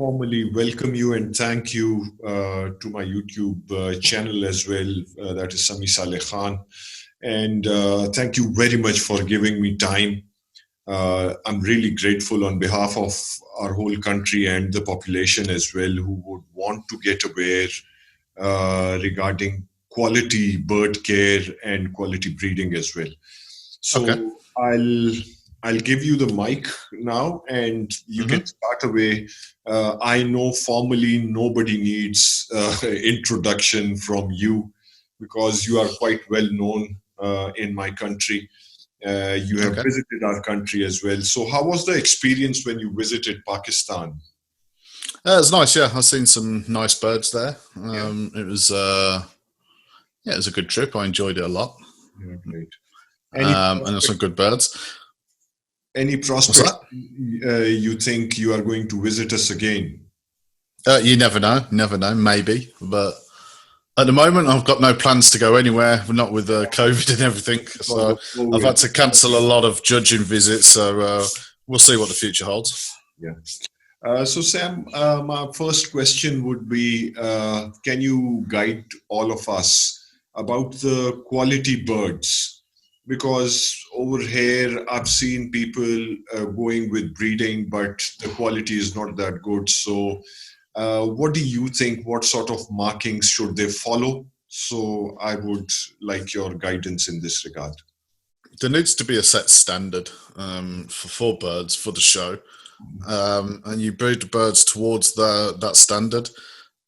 formally welcome you and thank you to my YouTube channel as well. That is Sami Saleh Khan. And thank you very much for giving me time. I'm really grateful on behalf of our whole country and the population as well, who would want to get aware regarding quality bird care and quality breeding as well. So okay. I'll give you the mic now, and you can start away. I know formally nobody needs introduction from you because you are quite well known in my country. You have visited our country as well. So how was the experience when you visited Pakistan? It was nice, yeah. I've seen some nice birds there. It was a good trip. I enjoyed it a lot. Yeah, great. And there's some good birds. Any prospect you think you are going to visit us again? You never know, maybe. But at the moment, I've got no plans to go anywhere, not with COVID and everything. So I've had to cancel a lot of judging visits. So we'll see what the future holds. Yeah. So Sam, my first question would be, can you guide all of us about the quality birds? Because over here, I've seen people going with breeding, but the quality is not that good. So what do you think? What sort of markings should they follow? So I would like your guidance in this regard. There needs to be a set standard for birds for the show. And you breed the birds towards that standard.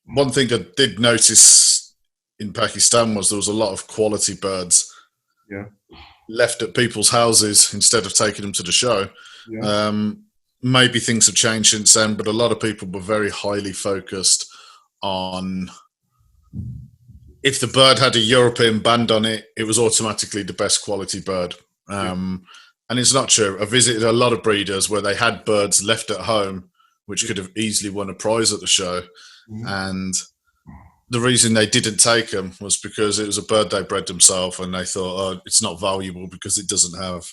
One thing I did notice in Pakistan was there was a lot of quality birds left at people's houses instead of taking them to the show. Maybe things have changed since then, but a lot of people were very highly focused on if the bird had a European band on it, it was automatically the best quality bird. And it's not true. I visited a lot of breeders where they had birds left at home which could have easily won a prize at the show. And the reason they didn't take them was because it was a bird they bred themselves, and they thought, oh, it's not valuable because it doesn't have,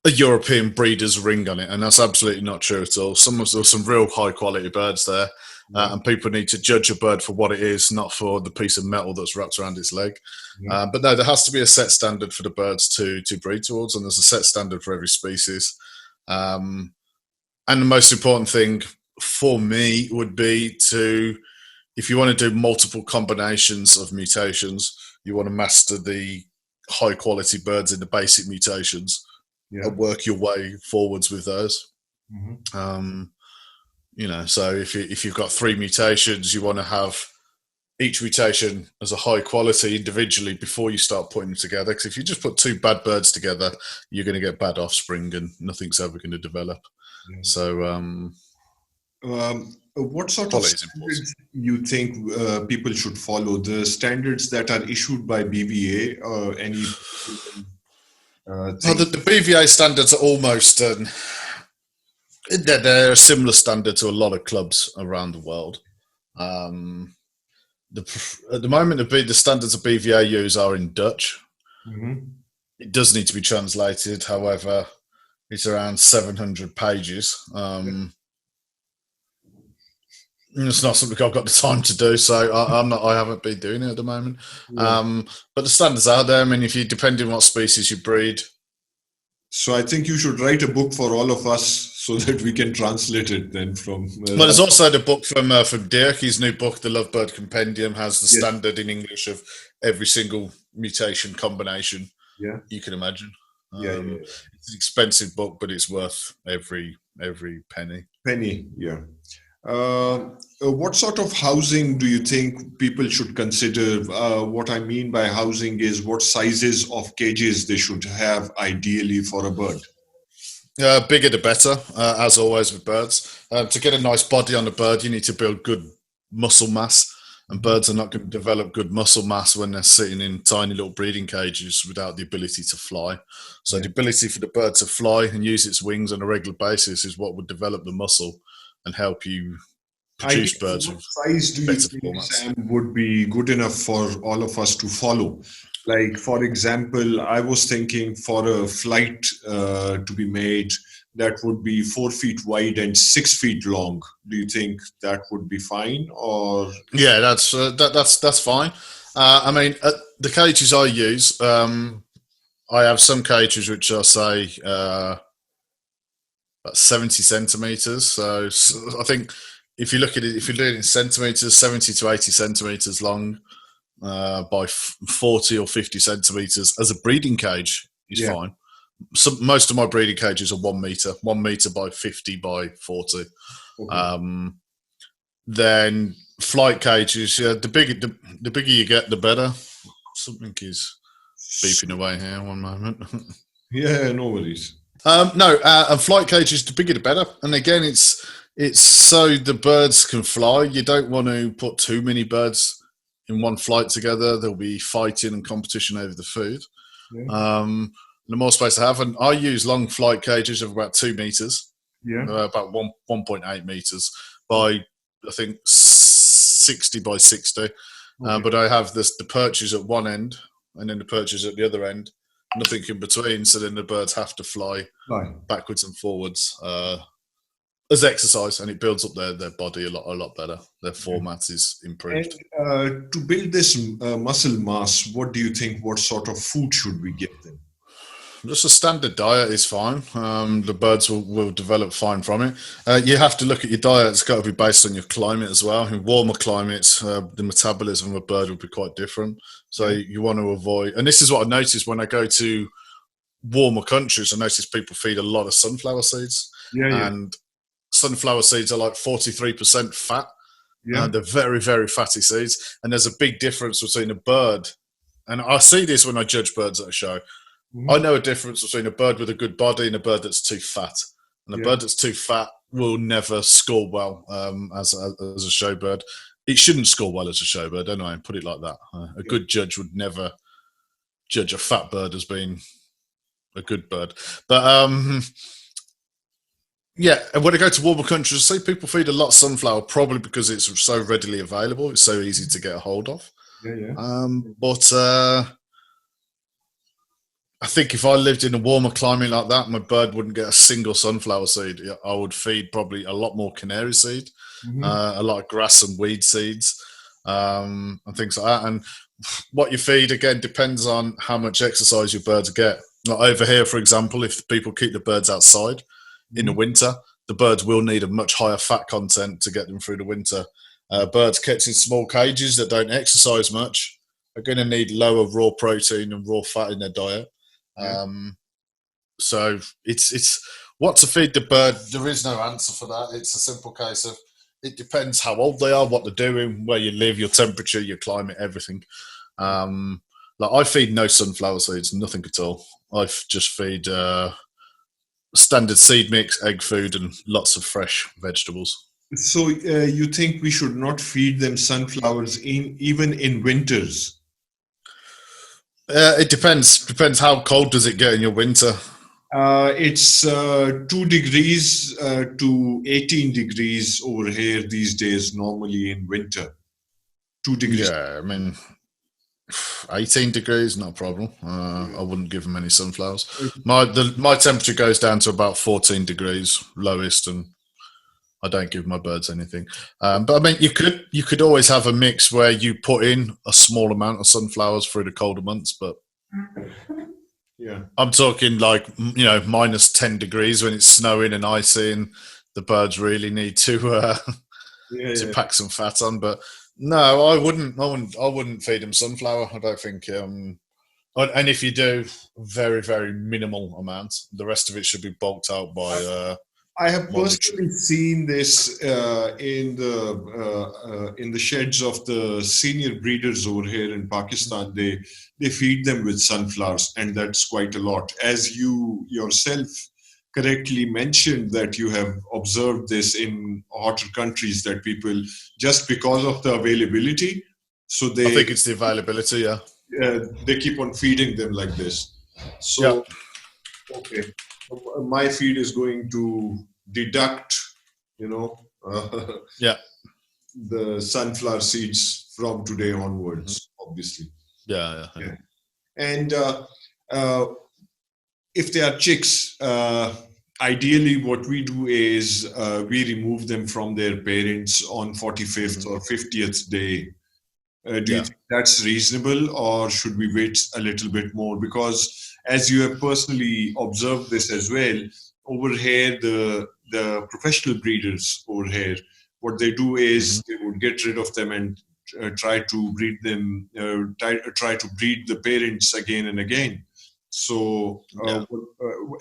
a European breeder's ring on it. And that's absolutely not true at all. There's some real high quality birds there, and people need to judge a bird for what it is, not for the piece of metal that's wrapped around its leg. But no, there has to be a set standard for the birds to breed towards, and there's a set standard for every species. And the most important thing for me would be if you want to do multiple combinations of mutations, you want to master the high quality birds in the basic mutations and work your way forwards with those. So if you've got 3 mutations, you want to have each mutation as a high quality individually before you start putting them together. Because if you just put 2 bad birds together, you're going to get bad offspring and nothing's ever going to develop. So what sort of standards you think people should follow? The standards that are issued by BVA or any? The BVA standards are almost they're a similar standard to a lot of clubs around the world. At the moment, the standards of BVA use are in Dutch. It does need to be translated. However, it's around 700 pages. It's not something I've got the time to do, so I haven't been doing it at the moment. But the standards are there. I mean, depending on what species you breed. So I think you should write a book for all of us so that we can translate it then from. Well, there's also the book from Dirk. His new book, The Lovebird Compendium, has the standard in English of every single mutation combination you can imagine. It's an expensive book, but it's worth every penny. What sort of housing do you think people should consider? What I mean by housing is what sizes of cages they should have ideally for a bird. Bigger the better, as always with birds. To get a nice body on a bird, you need to build good muscle mass, and birds are not going to develop good muscle mass when they're sitting in tiny little breeding cages without the ability to fly. So the ability for the bird to fly and use its wings on a regular basis is what would develop the muscle and help you produce birds with size do you think, Sam, would be good enough for all of us to follow? Like, for example, I was thinking for a flight to be made that would be 4 feet wide and 6 feet long. Do you think that would be fine? Or Yeah, that's fine. I mean, the cages I use, I have some cages which are say about 70 centimeters. So I think if you look at it, if you're doing it in centimeters, 70 to 80 centimeters long by 40 or 50 centimeters as a breeding cage is yeah, fine. Most of my breeding cages are 1 meter, 1 meter by 50 by 40. okay. Then flight cages, yeah, the bigger you get, the better. Something is beeping away here. One moment. Yeah, no worries. No, and flight cages, the bigger the better. And again, it's so the birds can fly. You don't want to put too many birds in one flight together. There'll be fighting and competition over the food. Yeah, The more space I have, and I use long flight cages of about 2 meters, yeah, about 1.8 meters by I think 60 by 60. okay. But I have the perches at one end and then the perches at the other end, nothing in between. So then the birds have to fly Fine. backwards and forwards as exercise, and it builds up their body a lot better. Their format is improved. And to build this muscle mass, what do you think? What sort of food should we give them? Just a standard diet is fine. The birds will develop fine from it. You have to look at your diet. It's got to be based on your climate as well. In warmer climates, the metabolism of a bird will be quite different. So you want to avoid, and this is what I noticed when I go to warmer countries. I notice people feed a lot of sunflower seeds, Yeah, and sunflower seeds are like 43% fat. yeah, They're very, very fatty seeds. And there's a big difference between a bird, and I see this when I judge birds at a show. I know a difference between a bird with a good body and a bird that's too fat. And a yeah, bird that's too fat will never score well as a show bird. It shouldn't score well as a show bird, anyway, put it like that. A good judge would never judge a fat bird as being a good bird. But yeah, and when I go to warmer countries, I see people feed a lot of sunflower, probably because it's so readily available. It's so easy to get a hold of. yeah. But I think if I lived in a warmer climate like that, my bird wouldn't get a single sunflower seed. I would feed probably a lot more canary seed, a lot of grass and weed seeds, and things like that. And what you feed, again, depends on how much exercise your birds get. Like over here, for example, if people keep the birds outside in the winter, the birds will need a much higher fat content to get them through the winter. Birds kept in small cages that don't exercise much are going to need lower raw protein and raw fat in their diet. So it's what to feed the bird. There is no answer for that. It's a simple case of it depends how old they are, what they're doing, where you live, your temperature, your climate, everything. Like I feed no sunflower seeds, nothing at all. I just feed standard seed mix, egg food, and lots of fresh vegetables. So you think we should not feed them sunflowers even in winters? It depends. Depends how cold does it get in your winter. It's 2 degrees to 18 degrees over here these days, normally in winter. 2 degrees. Yeah, I mean, 18 degrees, not a problem. I wouldn't give them any sunflowers. My temperature goes down to about 14 degrees lowest, and I don't give my birds anything. But I mean, you could always have a mix where you put in a small amount of sunflowers through the colder months, but Yeah, I'm talking like minus 10 degrees when it's snowing and icy, and the birds really need to pack some fat on. But no, I wouldn't feed them sunflower. I don't think. And if you do, very, very minimal amount. The rest of it should be bulked out by. I have personally seen this in the sheds of the senior breeders over here in Pakistan. They feed them with sunflowers, and that's quite a lot. As you yourself correctly mentioned, that you have observed this in hotter countries, that people, just because of the availability, so I think it's the availability. Yeah, they keep on feeding them like this. So okay. My feed is going to deduct, the sunflower seeds from today onwards, obviously. Yeah. And uh, if they are chicks, ideally what we do is we remove them from their parents on 45th or 50th day. Do you think that's reasonable, or should we wait a little bit more? Because as you have personally observed this as well, over here, the professional breeders over here, what they do is they would get rid of them and try to breed them, try to breed the parents again and again. So,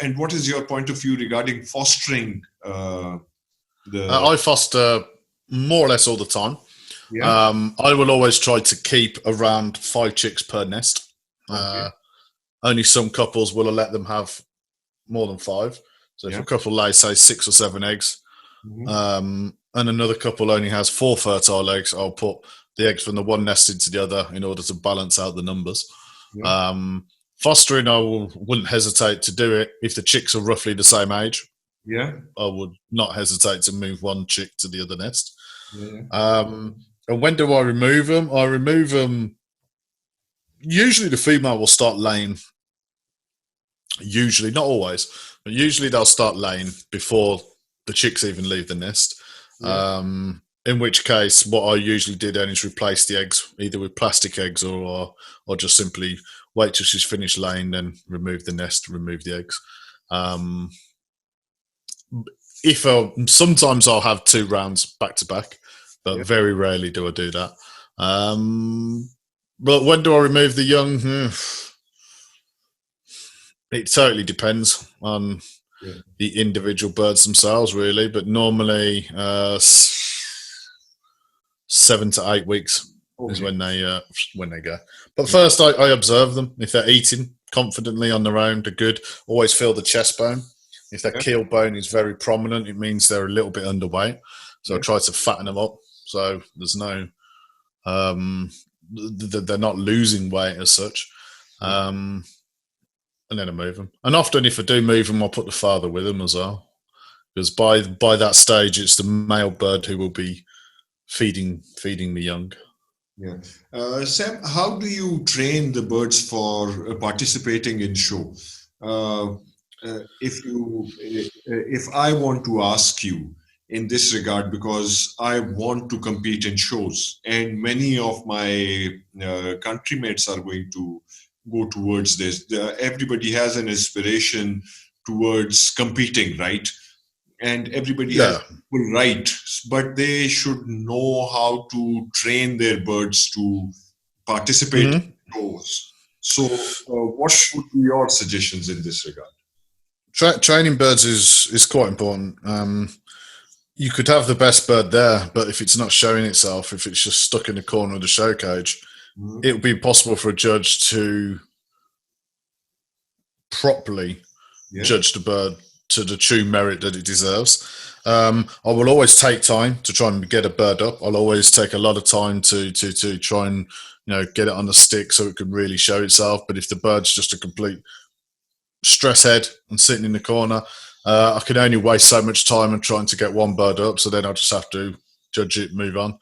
and what is your point of view regarding fostering I foster more or less all the time. I will always try to keep around 5 chicks per nest. Only some couples will let them have more than 5. So if a couple lays, say, 6 or 7 eggs, and another couple only has 4 fertile eggs, I'll put the eggs from the one nest into the other in order to balance out the numbers. Fostering, I wouldn't hesitate to do it if the chicks are roughly the same age. I would not hesitate to move one chick to the other nest. And when do I remove them? I remove them. Usually the female will start laying. Usually, not always, but usually they'll start laying before the chicks even leave the nest. In which case, what I usually do then is replace the eggs either with plastic eggs or just simply wait till she's finished laying, then remove the nest, remove the eggs. Sometimes I'll have 2 rounds back to back, but very rarely do I do that. But when do I remove the young? It totally depends on the individual birds themselves, really. But normally, 7 to 8 weeks is when they go. But first, I observe them. If they're eating confidently on their own, they're good. Always feel the chest bone. If their keel bone is very prominent, it means they're a little bit underweight. So I try to fatten them up. So there's no, they're not losing weight as such. And then I move them. And often if I do move them, I'll put the father with them as well. Because by that stage, it's the male bird who will be feeding the young. Sam, how do you train the birds for participating in show? If I want to ask you in this regard, because I want to compete in shows, and many of my countrymates are going to go towards this. Everybody has an aspiration towards competing, right? And everybody has full right, but they should know how to train their birds to participate in shows. So, what would be your suggestions in this regard? Training birds is quite important. You could have the best bird there, but if it's not showing itself, if it's just stuck in the corner of the show cage, it would be impossible for a judge to properly judge the bird to the true merit that it deserves. I will always take time to try and get a bird up. I'll always take a lot of time to try and get it on the stick so it can really show itself. But if the bird's just a complete stress head and sitting in the corner, I can only waste so much time in trying to get one bird up. So then I'll just have to judge it, move on.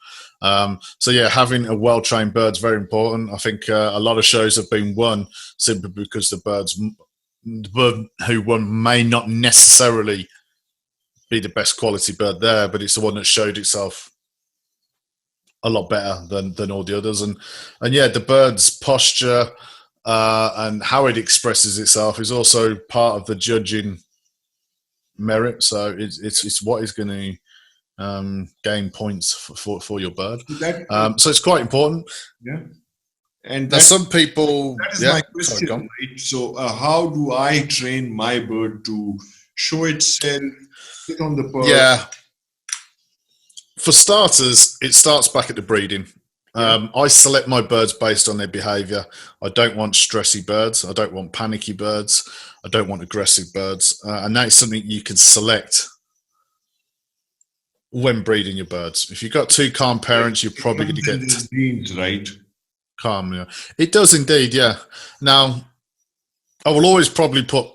So having a well-trained bird is very important. I think a lot of shows have been won simply because the bird who won may not necessarily be the best quality bird there, but it's the one that showed itself a lot better than all the others. And the bird's posture and how it expresses itself is also part of the judging merit. So it's what is going to gain points for your bird. So it's quite important. And there's some people. That is my question. Sorry, right? So, how do I train my bird to show itself, sit on the bird? For starters, it starts back at the breeding. I select my birds based on their behaviour. I don't want stressy birds. I don't want panicky birds. I don't want aggressive birds. And that is something you can select when breeding your birds. If you've got 2 calm parents, you're probably going to get genes, right? Calm, It does indeed, Now, I will always probably put.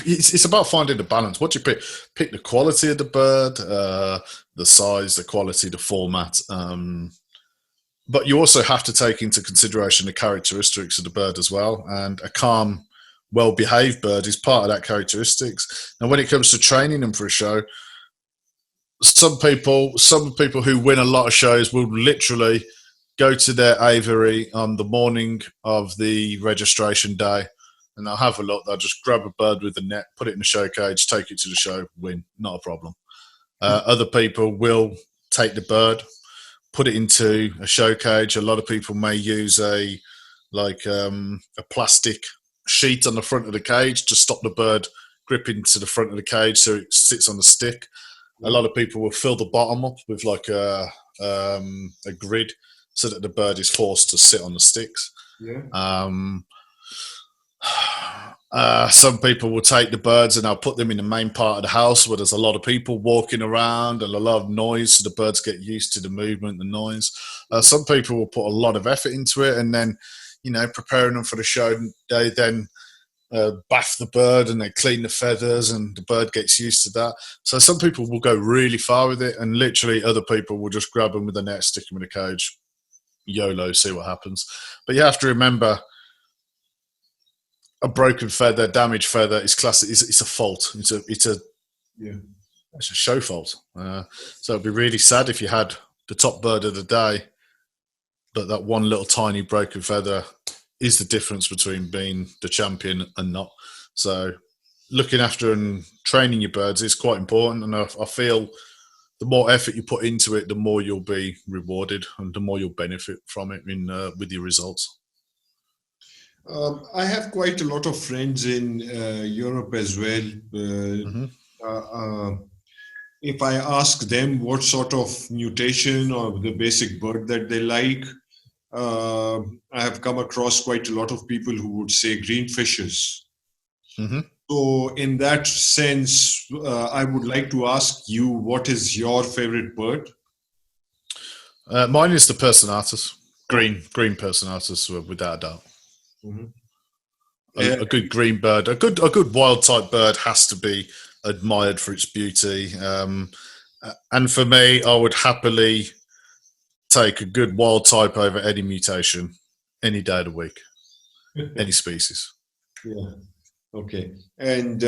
It's about finding the balance. What do you pick? Pick the quality of the bird, the size, the quality, the format. but you also have to take into consideration the characteristics of the bird as well. And a calm, well-behaved bird is part of that characteristics. And when it comes to training them for a show, some people who win a lot of shows will literally go to their aviary on the morning of the registration day, and they'll have a look. They'll just grab a bird with a net, put it in a show cage, take it to the show, win, not a problem. Other people will take the bird, put it into a show cage. A lot of people may use a plastic sheet on the front of the cage to stop the bird gripping to the front of the cage so it sits on the stick. A lot of people will fill the bottom up with like a grid so that the bird is forced to sit on the sticks. Yeah. Some people will take the birds and they'll put them in the main part of the house where there's a lot of people walking around and a lot of noise, so the birds get used to the movement, the noise. Some people will put a lot of effort into it, and then, preparing them for the show, they then bath the bird and they clean the feathers and the bird gets used to that. So some people will go really far with it, and literally other people will just grab them with a net, stick them in a cage, YOLO, see what happens. But you have to remember, a broken feather, damaged feather is classic. It's a fault. It's a show fault. So it'd be really sad if you had the top bird of the day, but that one little tiny broken feather is the difference between being the champion and not. So looking after and training your birds is quite important, and I feel the more effort you put into it, the more you'll be rewarded and the more you'll benefit from it with your results. I have quite a lot of friends in Europe as well. If I ask them what sort of mutation or the basic bird that they like, I have come across quite a lot of people who would say greenfishes. So in that sense, I would like to ask you, what is your favorite bird? Mine is the Personatus, green Personatus, without a doubt. A good green bird, a good wild type bird has to be admired for its beauty. And for me, I would happily take a good wild type over any mutation any day of the week, any species. Yeah. Okay. And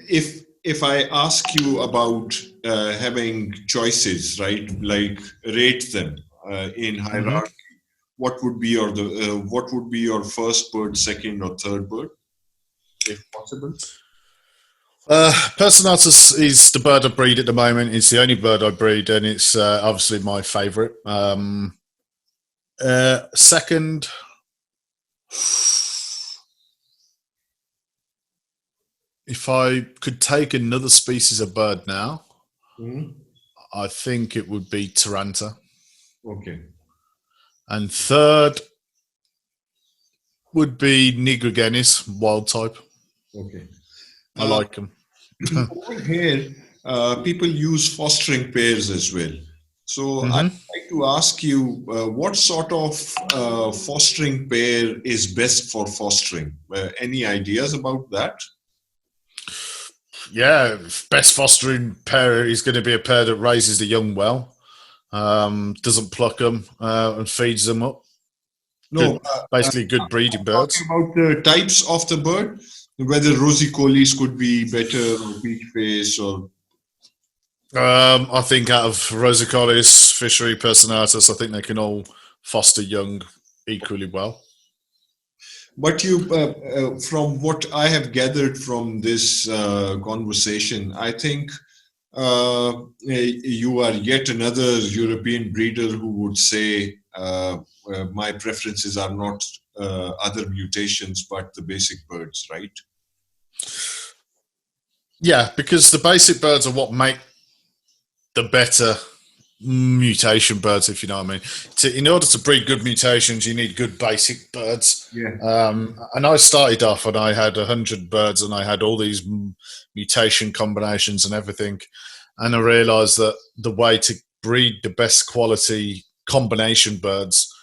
if I ask you about having choices, right, like rate them in hierarchy, what would be your first bird, second or third bird, if possible? Personatus is the bird I breed at the moment. It's the only bird I breed, and it's obviously my favourite. Second, if I could take another species of bird now, I think it would be Taranta. Okay. And third would be Nigrigenis, wild type. Okay. I like them. Over here, people use fostering pairs as well. So I'd like to ask you, what sort of fostering pair is best for fostering? Any ideas about that? Yeah, best fostering pair is going to be a pair that raises the young well. Doesn't pluck them and feeds them up. No, basically good breeding birds. Talking about the types of the bird, whether rosy colis could be better, or beach face, or. I think out of rosicolis, fishery, Personatus, I think they can all foster young equally well. But you, from what I have gathered from this conversation, I think you are yet another European breeder who would say my preferences are not other mutations but the basic birds, right? Yeah, because the basic birds are what make the better mutation birds, if you know what I mean. In order to breed good mutations, you need good basic birds. Yeah. And I started off and I had 100 birds and I had all these mutation combinations and everything. And I realized that the way to breed the best quality combination birds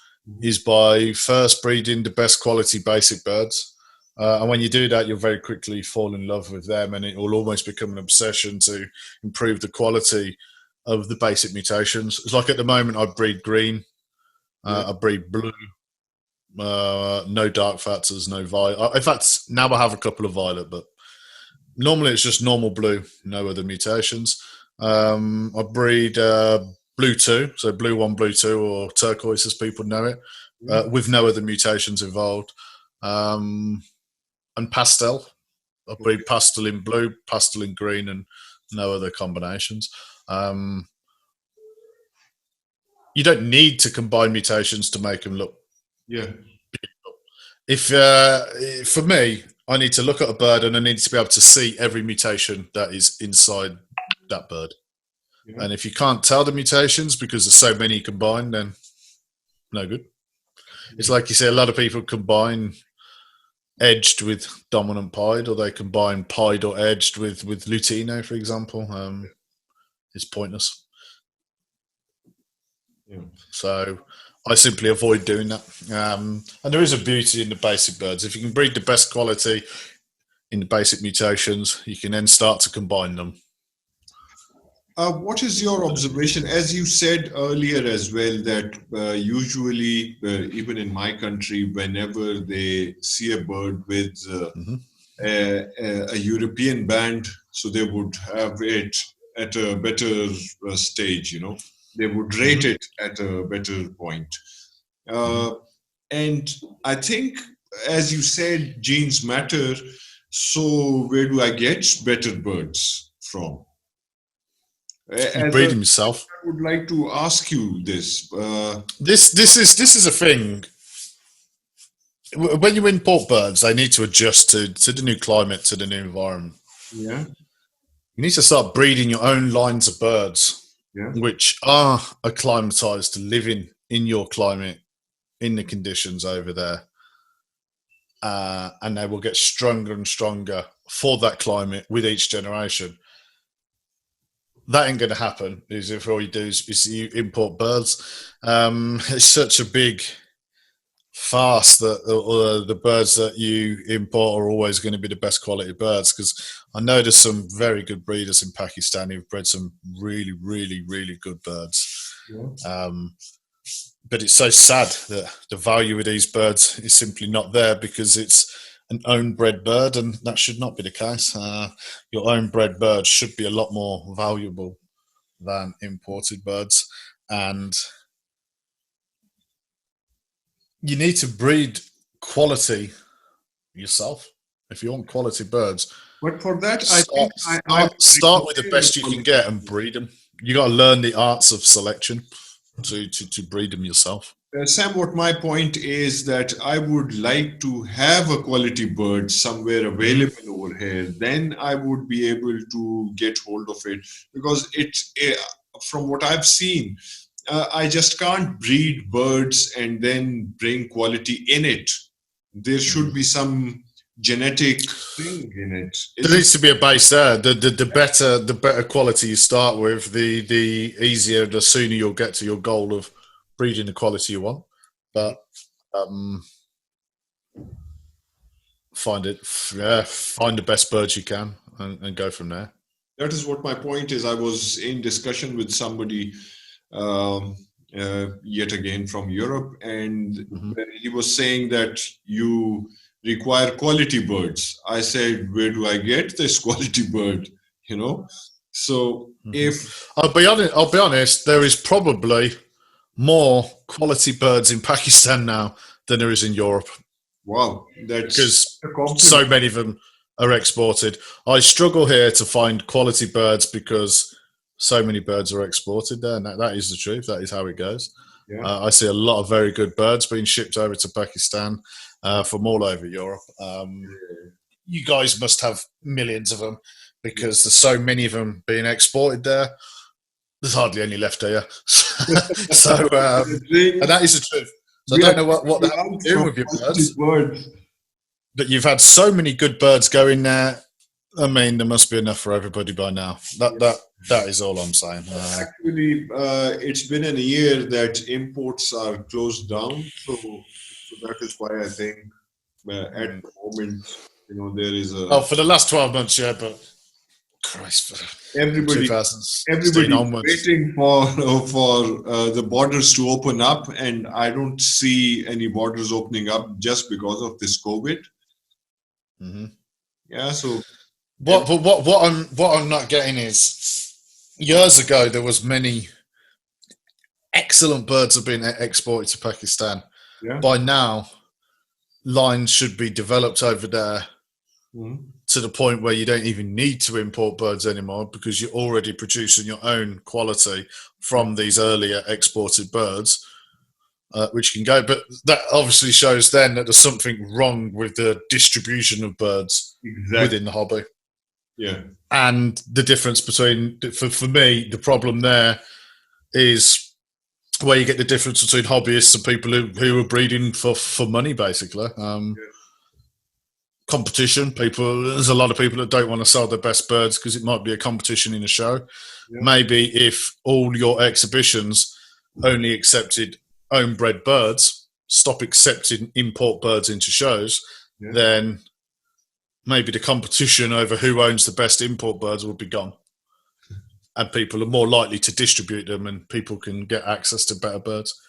is by first breeding the best quality basic birds. And when you do that, you'll very quickly fall in love with them, and it will almost become an obsession to improve the quality of the basic mutations. It's like at the moment I breed green, I breed blue, no dark factors, no violet. In fact, now I have a couple of violet, but normally it's just normal blue, no other mutations. I breed blue 2, so blue 1, blue 2, or turquoise as people know it, with no other mutations involved. And pastel. I breed pastel in blue, pastel in green, and no other combinations. You don't need to combine mutations to make them look beautiful. If for me, I need to look at a bird and I need to be able to see every mutation that is inside that bird. Yeah. And if you can't tell the mutations because there's so many combined, then no good. Yeah. It's like you see a lot of people combine edged with dominant pied, or they combine pied or edged with Lutino, for example. It's pointless. Yeah. So I simply avoid doing that. And there is a beauty in the basic birds. If you can breed the best quality in the basic mutations, you can then start to combine them. What is your observation? As you said earlier as well, that usually, even in my country, whenever they see a bird with a European band, so they would have it at a better stage, you know. They would rate it at a better point. And I think, as you said, genes matter. So where do I get better birds from? You breed them yourself. I would like to ask you this. This is a thing. When you import birds, they need to adjust to the new climate, to the new environment. Yeah. You need to start breeding your own lines of birds, which are acclimatized to living in your climate, in the conditions over there. And they will get stronger and stronger for that climate with each generation. That ain't going to happen. Is if all you do is you import birds. It's such a big farce that the birds that you import are always going to be the best quality birds. Because I know there's some very good breeders in Pakistan who've bred some really, really, really good birds. Yeah. But it's so sad that the value of these birds is simply not there because it's an own bred bird, and that should not be the case. Your own bred bird should be a lot more valuable than imported birds, and you need to breed quality yourself if you want quality birds. But for that, start with the best you can get and breed them. You got to learn the arts of selection to breed them yourself. Sam, what my point is that I would like to have a quality bird somewhere available over here. Then I would be able to get hold of it, because from what I've seen, I just can't breed birds and then bring quality in it. There should be some genetic thing in it. There needs to be a base there. The better quality you start with, the easier, the sooner you'll get to your goal of breeding the quality you want. But find the best birds you can and go from there. That is what my point is. I was in discussion with somebody yet again from Europe, and he was saying that you require quality birds. I said, where do I get this quality bird? You know, so if I'll be honest, there is probably more quality birds in Pakistan now than there is in Europe. Wow, that's because so many of them are exported. I struggle here to find quality birds because so many birds are exported there, and that is the truth. That is how it goes. Yeah. I see a lot of very good birds being shipped over to Pakistan from all over Europe. You guys must have millions of them because there's so many of them being exported there. There's hardly any left here. So and that is the truth. So I don't know what the hell you're doing with your birds. But you've had so many good birds going there. I mean, there must be enough for everybody by now. That is all I'm saying. Actually, it's been a year that imports are closed down. So that is why I think at the moment, there is a... Oh, for the last 12 months, yeah, but Christ, Everybody, 2016 everybody onwards. waiting for the borders to open up, and I don't see any borders opening up just because of this COVID. Mm-hmm. Yeah, so What I'm not getting is, years ago there was many excellent birds have been exported to Pakistan. yeah. By now, lines should be developed over there to the point where you don't even need to import birds anymore because you're already producing your own quality from these earlier exported birds, which can go. But that obviously shows then that there's something wrong with the distribution of birds within the hobby. Yeah. And the difference between, for me, the problem there is where you get the difference between hobbyists and people who are breeding for money, basically. Competition. There's a lot of people that don't want to sell their best birds because it might be a competition in a show. Yeah. Maybe if all your exhibitions only accepted own-bred birds, stop accepting import birds into shows, then maybe the competition over who owns the best import birds would be gone. And people are more likely to distribute them and people can get access to better birds.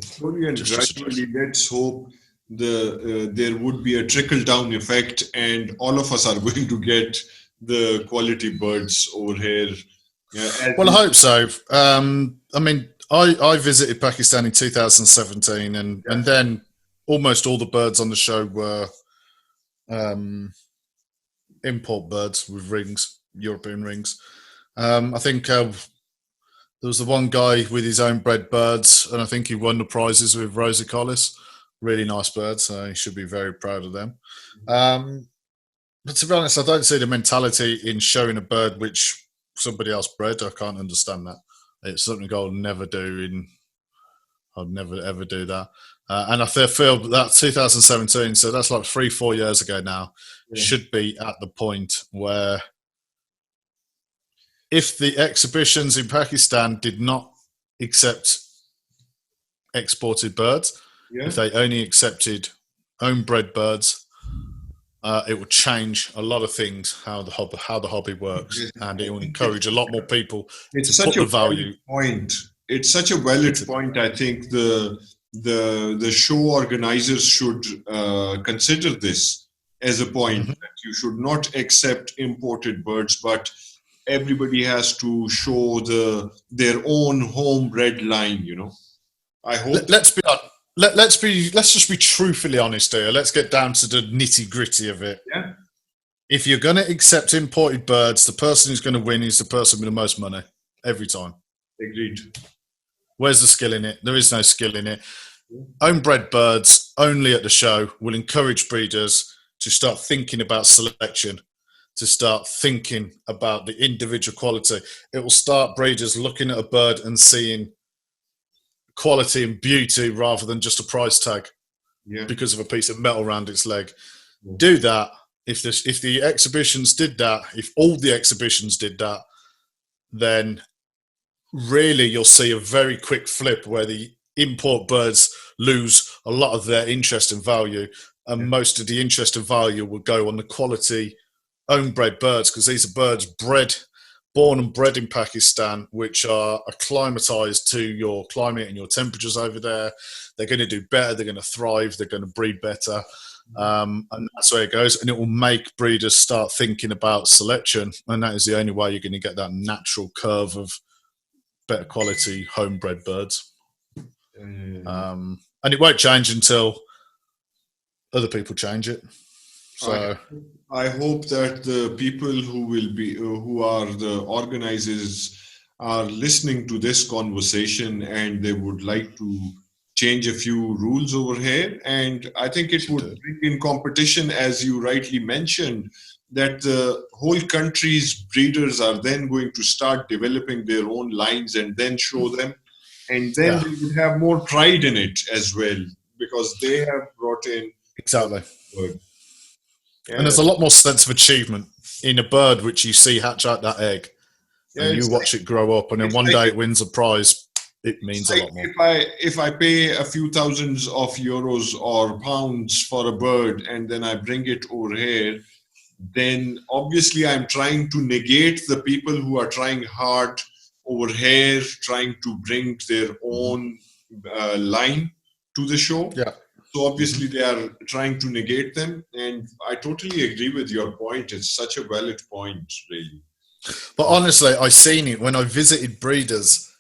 Slowly and gradually, let's hope there would be a trickle-down effect and all of us are going to get the quality birds over here. Yeah, well, I hope so. I mean, I visited Pakistan in 2017 and then almost all the birds on the show were import birds with rings, European rings. I think there was the one guy with his own bred birds, and I think he won the prizes with Rosa Collis. Really nice birds, so he should be very proud of them. But to be honest, I don't see the mentality in showing a bird which somebody else bred. I can't understand that. It's something I'll never do. I'll never ever do that. And I feel that 2017, so that's like 3-4 years ago now, should be at the point where if the exhibitions in Pakistan did not accept exported birds, if they only accepted own-bred birds, it would change a lot of things, how the hobby works, and it will encourage a lot more people to put the value. Point. It's such a valid point. I think the show organizers should consider this as a point that you should not accept imported birds, but everybody has to show their own homebred line. You know, I hope. Let's just be truthfully honest here. Let's get down to the nitty gritty of it. Yeah. If you're going to accept imported birds, the person who's going to win is the person with the most money every time. Agreed. Where's the skill in it? There is no skill in it. Own-bred birds only at the show will encourage breeders to start thinking about selection, to start thinking about the individual quality. It will start breeders looking at a bird and seeing quality and beauty rather than just a price tag because of a piece of metal around its leg. Do that. If the exhibitions did that, if all the exhibitions did that, then really you'll see a very quick flip where the import birds lose a lot of their interest and value, and most of the interest and value will go on the quality own-bred birds, because these are birds born and bred in Pakistan, which are acclimatized to your climate and your temperatures over there. They're going to do better. They're going to thrive. They're going to breed better. And that's where it goes. And it will make breeders start thinking about selection. And that is the only way you're going to get that natural curve of better quality homebred birds. And it won't change until other people change it. So I hope that the people who are the organizers are listening to this conversation and they would like to change a few rules over here. And I think it would bring in competition, as you rightly mentioned, that the whole country's breeders are then going to start developing their own lines and then show them. And then they would have more pride in it as well, because they have brought in. Exactly. And there's a lot more sense of achievement in a bird which you see hatch out that egg, and you watch it grow up, and then one day it wins a prize. It means a lot more. If I pay a few thousands of euros or pounds for a bird, and then I bring it over here, then obviously I'm trying to negate the people who are trying hard over here, trying to bring their own line to the show. Yeah. So obviously they are trying to negate them. And I totally agree with your point. It's such a valid point, really. But honestly, I seen it when I visited breeders.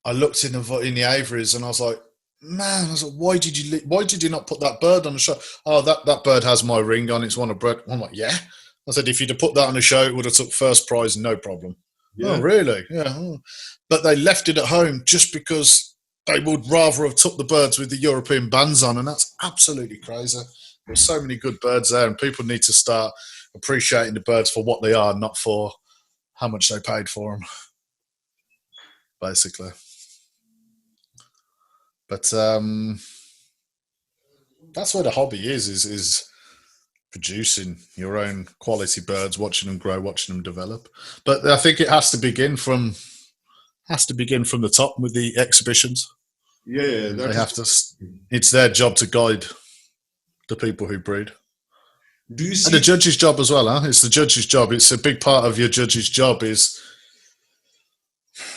I looked in the aviaries and I was like, man, I was like, why did you not put that bird on the show? Oh, that bird has my ring on. It's one of Brett. I'm like, yeah. I said, if you'd have put that on the show, it would have took first prize, no problem. Yeah. Oh, really? Yeah. Oh. But they left it at home just because they would rather have took the birds with the European bands on, and that's absolutely crazy. There's so many good birds there, and people need to start appreciating the birds for what they are, not for how much they paid for them, basically. But that's where the hobby is producing your own quality birds, watching them grow, watching them develop. But I think it has to begin from the top with the exhibitions. Yeah, they have to. It's their job to guide the people who breed. Do you see? And the judge's job as well, huh? It's the judge's job. It's a big part of your judge's job is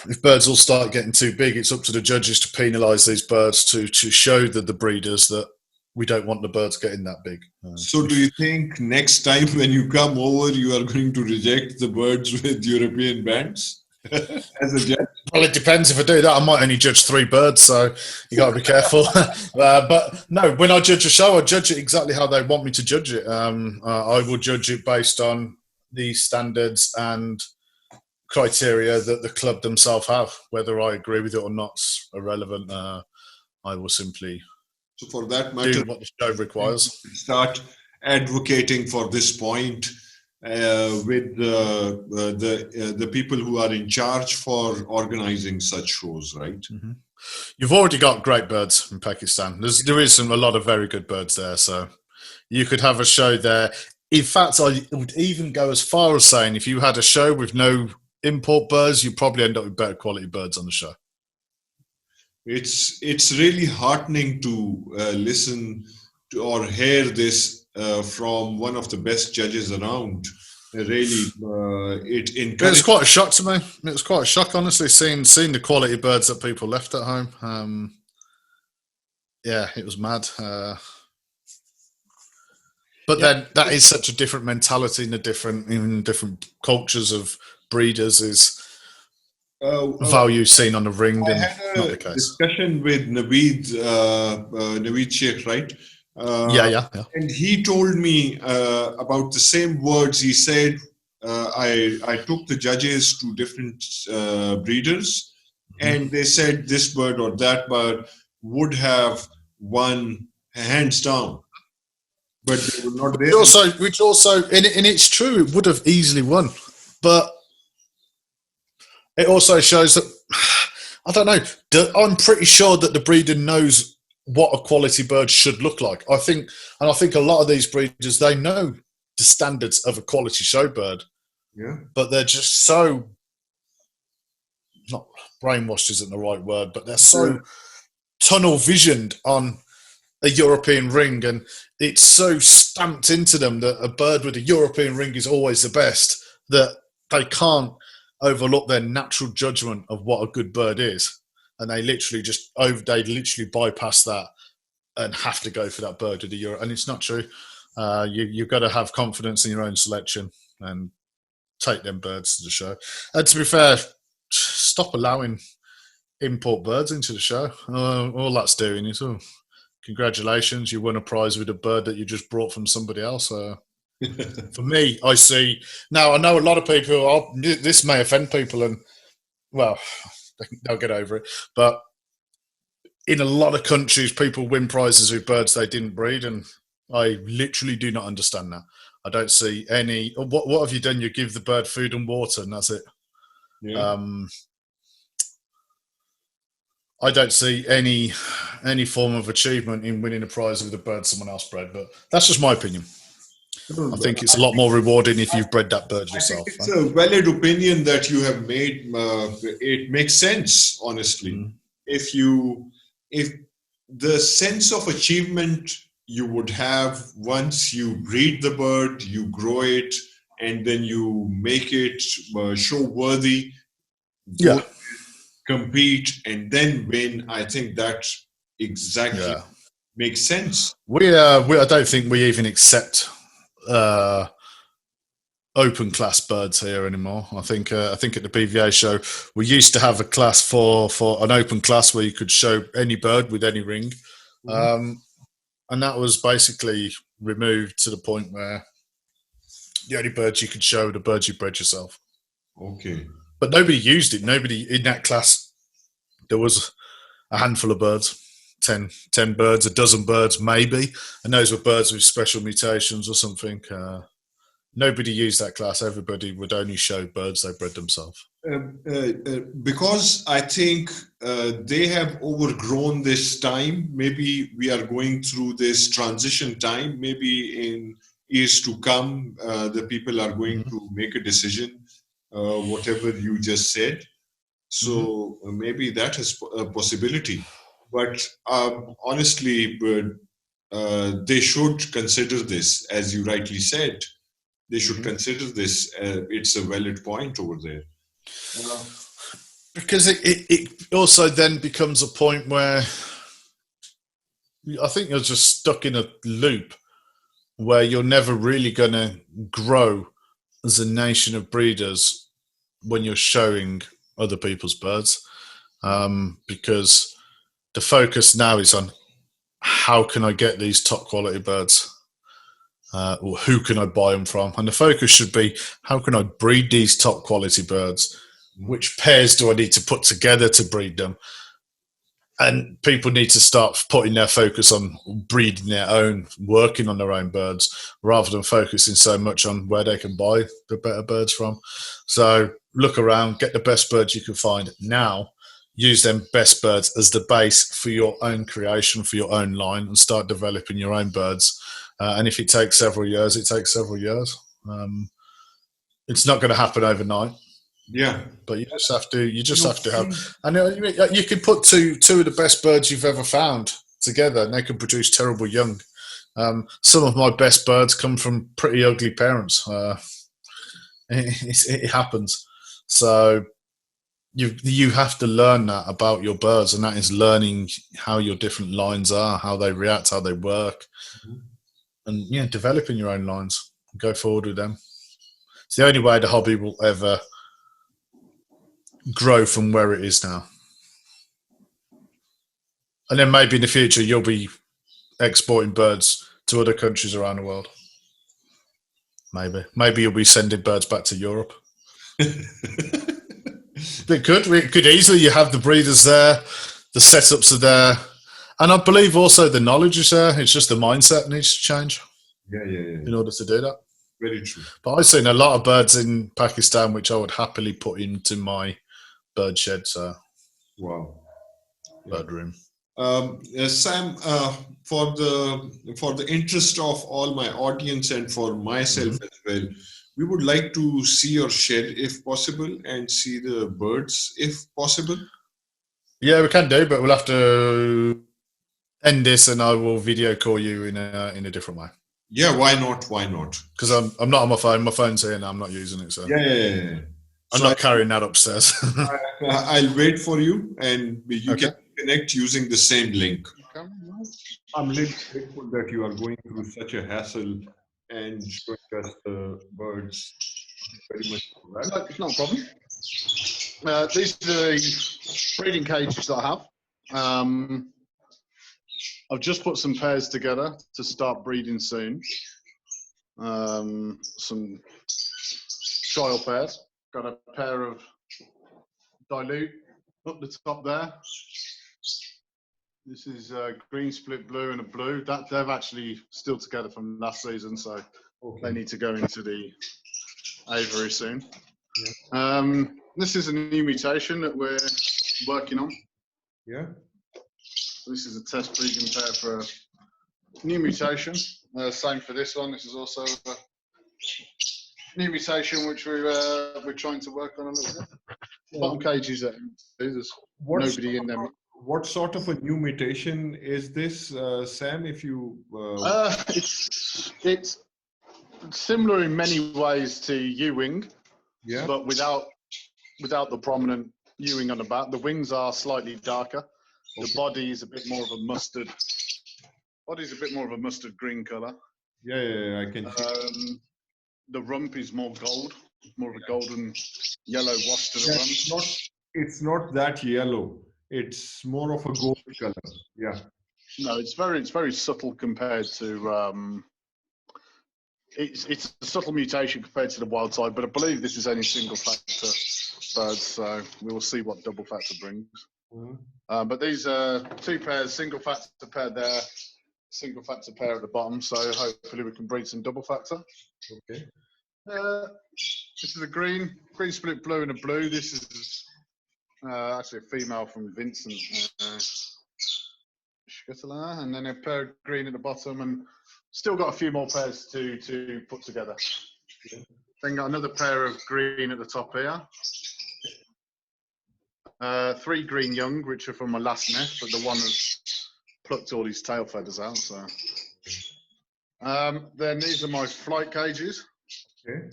if birds all start getting too big, it's up to the judges to penalise these birds to show the breeders that we don't want the birds getting that big. So do you think next time when you come over, you are going to reject the birds with European bands as a judge? Well, it depends. If I do that, I might only judge 3 birds, so you got to be careful. But no, when I judge a show, I judge it exactly how they want me to judge it. I will judge it based on the standards and criteria that the club themselves have. Whether I agree with it or not's irrelevant. I will simply for that matter, do what the show requires. Start advocating for this point with the people who are in charge for organizing such shows, right? Mm-hmm. You've already got great birds in Pakistan. There is a lot of very good birds there, so you could have a show there. In fact, I would even go as far as saying if you had a show with no import birds, you probably end up with better quality birds on the show. It's really heartening to listen to or hear this from one of the best judges around. Really, it was quite a shock to me. It was quite a shock, honestly, seeing the quality birds that people left at home. Yeah, it was mad. But then that is such a different mentality in the different cultures of breeders is. Value seen on the ring. I had a discussion with Naveed Sheikh, right? Yeah. And he told me about the same words. He said, I took the judges to different breeders, and they said this bird or that bird would have won hands down, but they were not there. Which also, and it's true, it would have easily won, but. It also shows that, I don't know, I'm pretty sure that the breeder knows what a quality bird should look like. I think a lot of these breeders, they know the standards of a quality show bird. Yeah. But they're just so, not brainwashed isn't the right word, but they're so tunnel visioned on a European ring, and it's so stamped into them that a bird with a European ring is always the best, that they can't overlook their natural judgment of what a good bird is, and they literally bypass that and have to go for that bird with the Euro. And it's not true. You've got to have confidence in your own selection and take them birds to the show. And to be fair, stop allowing import birds into the show. All that's doing is, congratulations, you won a prize with a bird that you just brought from somebody else. For me, I see now. I know a lot of people. This may offend people, and well, they'll get over it. But in a lot of countries, people win prizes with birds they didn't breed, and I literally do not understand that. I don't see any. What have you done? You give the bird food and water, and that's it. Yeah. I don't see any form of achievement in winning a prize with a bird someone else bred, but that's just my opinion. I think it's a lot more rewarding if you've bred that bird yourself. It's a valid opinion that you have made. It makes sense, honestly. If the sense of achievement you would have, once you breed the bird, you grow it, and then you make it show worthy, go Yeah. compete, and then win. I think that exactly Yeah. makes sense. I don't think we even accept open class birds here anymore. I think at the BVA show we used to have a class for an open class where you could show any bird with any ring, and that was basically removed to the point where the only birds you could show were the birds you bred yourself. Okay. But nobody used it. Nobody in that class. There was a handful of birds. 10 birds, a dozen birds maybe, and those were birds with special mutations or something. Nobody used that class. Everybody would only show birds they bred themselves. Because I think they have overgrown this time. Maybe we are going through this transition time. Maybe in years to come, the people are going to make a decision, whatever you just said. So maybe that is a possibility. But honestly, they should consider this, as you rightly said. They should consider this. It's a valid point over there. Because it also then becomes a point where I think you're just stuck in a loop where you're never really going to grow as a nation of breeders when you're showing other people's birds, because the focus now is on how can I get these top quality birds, or who can I buy them from, and the focus should be how can I breed these top quality birds, which pairs do I need to put together to breed them, and people need to start putting their focus on breeding their own, working on their own birds, rather than focusing so much on where they can buy the better birds from. So look around, get the best birds you can find now, use them best birds as the base for your own creation, for your own line, and start developing your own birds. And if it takes several years, it takes several years. It's not going to happen overnight. Yeah, but you just have to have, and you could put two of the best birds you've ever found together, and they can produce terrible young. Some of my best birds come from pretty ugly parents. It happens. So you have to learn that about your birds, and that is learning how your different lines are, how they react, how they work, and developing your own lines. Go forward with them. It's the only way the hobby will ever grow from where it is now. And then maybe in the future you'll be exporting birds to other countries around the world. Maybe you'll be sending birds back to Europe. It could easily. You have the breeders there, the setups are there, and I believe also the knowledge is there. It's just the mindset needs to change. In order to do that. Very true. But I've seen a lot of birds in Pakistan which I would happily put into my bird shed. So wow. Bird room. Sam, for the interest of all my audience and for myself as well, we would like to see your shed if possible and see the birds if possible. Yeah, we can do, but we'll have to end this and I will video call you in a different way. Yeah, why not? Why not? Because I'm not on my phone. My phone's here and I'm not using it. So yeah. I'm not carrying that upstairs. I'll wait for you, and you can connect using the same link. Okay. I'm really grateful that you are going through such a hassle and showing us the birds. Very much for that. It's not a problem. These are the breeding cages that I have. I've just put some pairs together to start breeding soon. Some trial pairs. Got a pair of dilute up the top there. This is a green split blue and a blue. They're actually still together from last season, so they need to go into the aviary soon. Yeah. This is a new mutation that we're working on. Yeah. This is a test breeding pair for a new mutation. Same for this one. This is also a new mutation which we're trying to work on a little bit. Bottom cages, there's nobody in them. what sort of a new mutation is this, Sam? If you it's similar in many ways to Ewing, yeah, but without the prominent Ewing on the back. The wings are slightly darker. The body is a bit more of a mustard. Body's a bit more of a mustard green color. yeah, I can see. The rump is more gold, more of a golden yellow wash to the rump. It's not that yellow. It's more of a gold color. Yeah. No, it's very subtle compared to. It's a subtle mutation compared to the wild type, but I believe this is only single factor birds, so we will see what double factor brings. Mm-hmm. But these are 2 pairs, single factor pair there, single factor pair at the bottom, so hopefully we can breed some double factor. Okay. This is a green split blue and a blue. This is actually a female from Vincent. And then a pair of green at the bottom, and still got a few more pairs to put together. Yeah. Then got another pair of green at the top here. 3 green young, which are from my last nest, but the one has plucked all his tail feathers out. So, then these are my flight cages. Okay.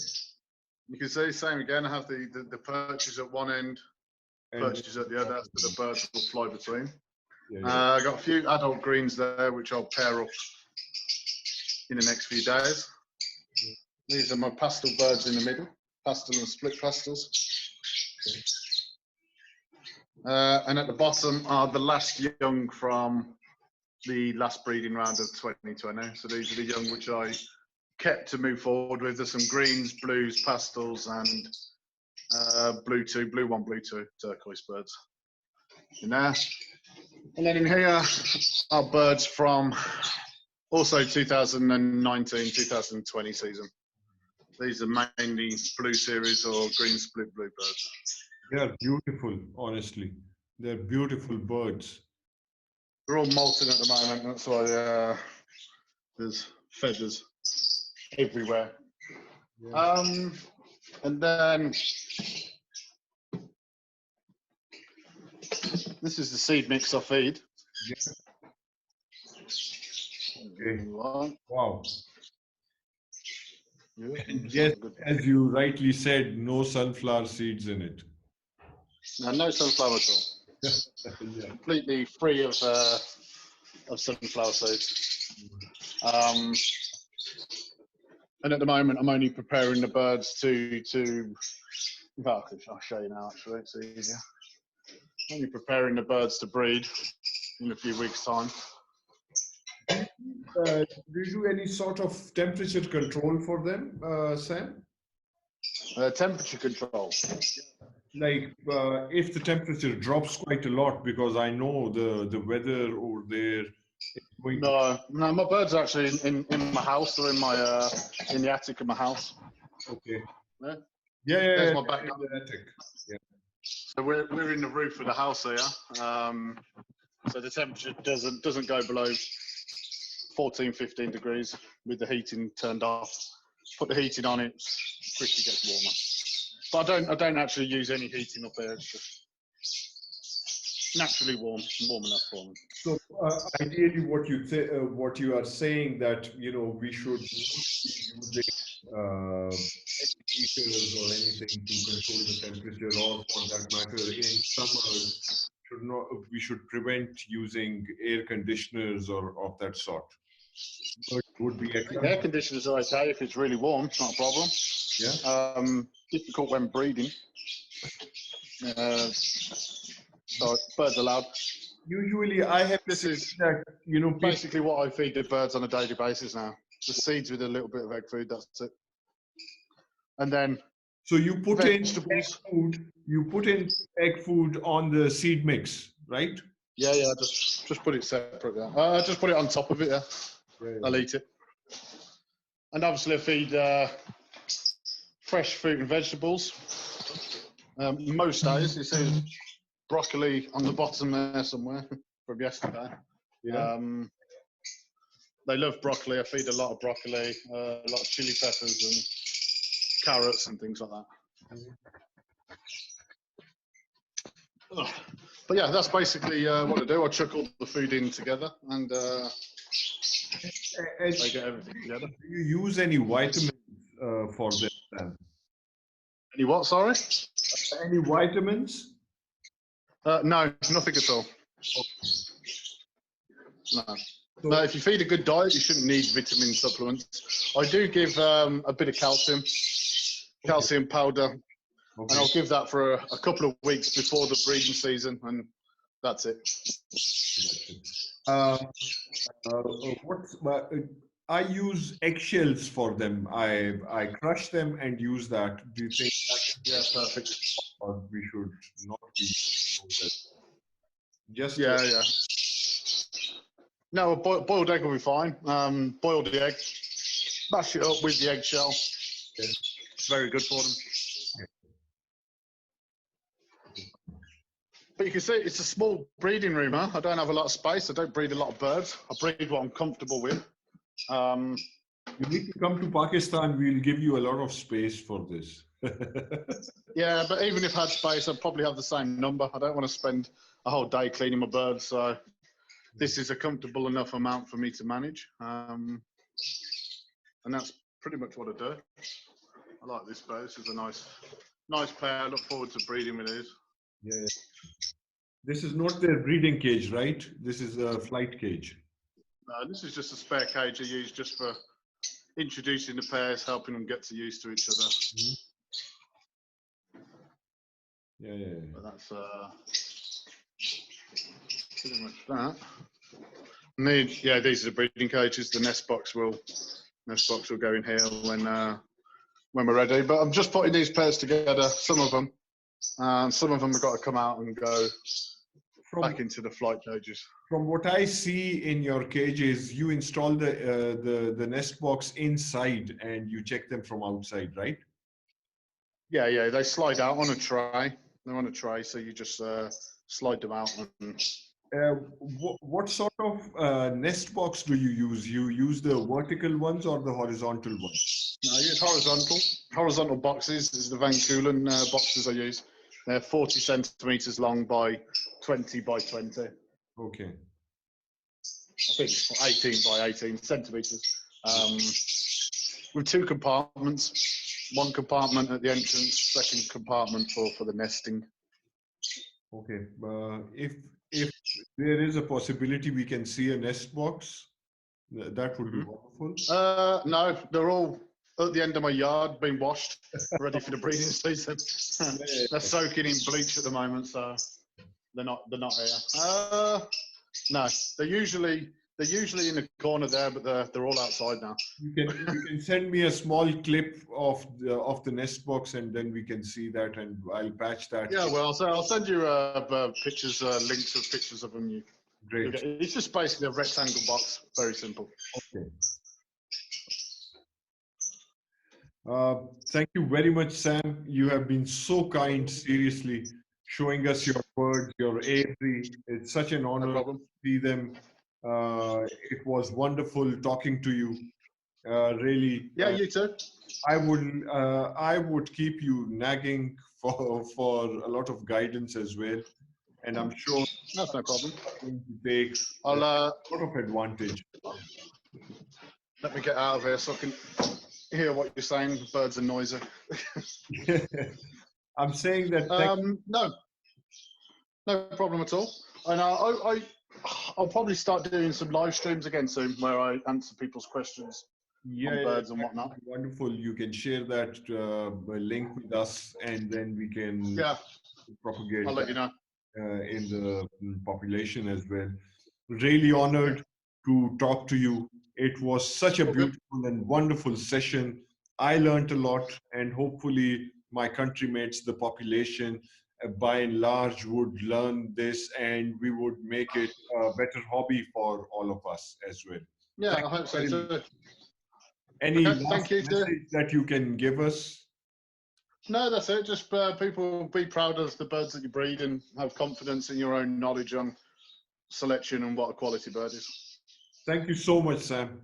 You can see, same again. I have the perches at one end, perches at the other, so the birds will fly between. Yeah. I got a few adult greens there, which I'll pair up in the next few days. These are my pastel birds in the middle, pastel and split pastels. And at the bottom are the last young from the last breeding round of 2020. So these are the young which I kept to move forward with. There's some greens, blues, pastels, and blue 2, blue 1, blue 2, turquoise birds in there. And then in here are birds from also 2019, 2020 season. These are mainly blue series or green split blue birds. They're beautiful, honestly. They're beautiful birds. They're all molting at the moment. That's why there's feathers everywhere. Yeah. And then this is the seed mix I feed. Yeah. Okay. Wow. Yeah. And yes, as you rightly said, no sunflower seeds in it. No sunflower at all. Yeah. Completely free of sunflower seeds. And at the moment, I'm only preparing the birds to. Well, I'll show you now. Actually, it's easier. I'm only preparing the birds to breed in a few weeks' time. Do you do any sort of temperature control for them, Sam? Temperature control. Like if the temperature drops quite a lot, because I know the weather over there. No, my birds are actually in my house. They're in my in the attic of my house. Okay. Yeah. There's my back. In the attic. Yeah. So we're in the roof of the house here. So the temperature doesn't go below 14, 15 degrees with the heating turned off. Put the heating on, it quickly gets warmer. But I don't actually use any heating up there. It's just naturally warm enough for me. So ideally, what you are saying that we should not be using heaters or anything to control the temperature, or for that matter, in summers, we should prevent using air conditioners or of that sort. But would be air conditioners are okay if it's really warm. It's not a problem. Yeah. Difficult when breeding. So birds allowed. Usually, I have this is that basically what I feed the birds on a daily basis now. Just seeds with a little bit of egg food. That's it. And then so you put vegetables. in egg food. You put in egg food on the seed mix, right? Yeah. Just put it separate. Yeah. Just put it on top of it. Yeah. I'll eat it. And obviously, I feed fresh fruit and vegetables. Most days, you see broccoli on the bottom there somewhere from yesterday. Yeah. They love broccoli. I feed a lot of broccoli, a lot of chili peppers and carrots and things like that. But yeah, that's basically what I do. I chuck all the food in together, and And they get everything together. do you use any vitamins for them, Sam? Any what? Sorry. Any vitamins? No, nothing at all. No. No, if you feed a good diet, you shouldn't need vitamin supplements. I do give a bit of calcium powder, and I'll give that for a couple of weeks before the breeding season, and that's it. I use eggshells for them. I crush them and use that. Do you think that is perfect? or we should not be doing that? Just Yeah. No, a boiled egg will be fine. Boil the egg, mash it up with the eggshell. Okay. It's very good for them. But you can see it's a small breeding room, huh? I don't have a lot of space. I don't breed a lot of birds. I breed what I'm comfortable with. You need to come to Pakistan. We'll give you a lot of space for this. Yeah, but even if I had space, I'd probably have the same number. I don't want to spend a whole day cleaning my birds, so this is a comfortable enough amount for me to manage. And that's pretty much what I do. I like this bird. This is a nice pair. I look forward to breeding with these. Yeah. This is not their breeding cage, right? This is a flight cage. This is just a spare cage I use just for introducing the pairs, helping them get used to each other. Yeah. But that's pretty much that. These are the breeding cages. The nest box will go in here when we're ready. But I'm just putting these pairs together. Some of them have got to come out and go back into the flight cages. From what I see in your cages, you install the nest box inside and you check them from outside, right? Yeah. They slide out on a tray. They're on a tray, so you just slide them out. What sort of nest box do you use? You use the vertical ones or the horizontal ones? No, I use horizontal. Horizontal boxes is the Van Coolen boxes I use. They're 40 centimeters long by 20 by 20. Okay. I think 18 by 18 centimeters. With two compartments. One compartment at the entrance, second compartment for the nesting. Okay. If there is a possibility we can see a nest box, that would be wonderful. No, they're all at the end of my yard, being washed, ready for the breeding season. They're soaking in bleach at the moment, so they're not here. No, they're usually in the corner there, but they're all outside now. You can send me a small clip of the nest box, and then we can see that, and I'll patch that. Yeah, well, so I'll send you pictures, links of pictures of them. Great. It's just basically a rectangle box, very simple. Okay. Thank you very much, Sam. You have been so kind, seriously, showing us your birds, your aviary. It's such an honor to see them. It was wonderful talking to you. Really. Yeah, you too. I would keep you nagging for a lot of guidance as well, and I'm sure that's no problem. To take a lot of advantage. Let me get out of here so I can hear what you're saying. The birds are noisy. I'm saying that. No problem at all. And I'll probably start doing some live streams again soon, where I answer people's questions on birds and whatnot. Wonderful. You can share that link with us, and then we can propagate. I'll let you know. In the population as well. Really honored to talk to you. It was such a beautiful and wonderful session. I learned a lot, and hopefully my countrymates, the population, by and large, would learn this, and we would make it a better hobby for all of us as well. Yeah, I hope so too. Any last message that you can give us? No, that's it. Just people be proud of the birds that you breed and have confidence in your own knowledge on selection and what a quality bird is. Thank you so much, Sam.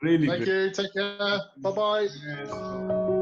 Really Thank you. Take care. Bye-bye. Yes.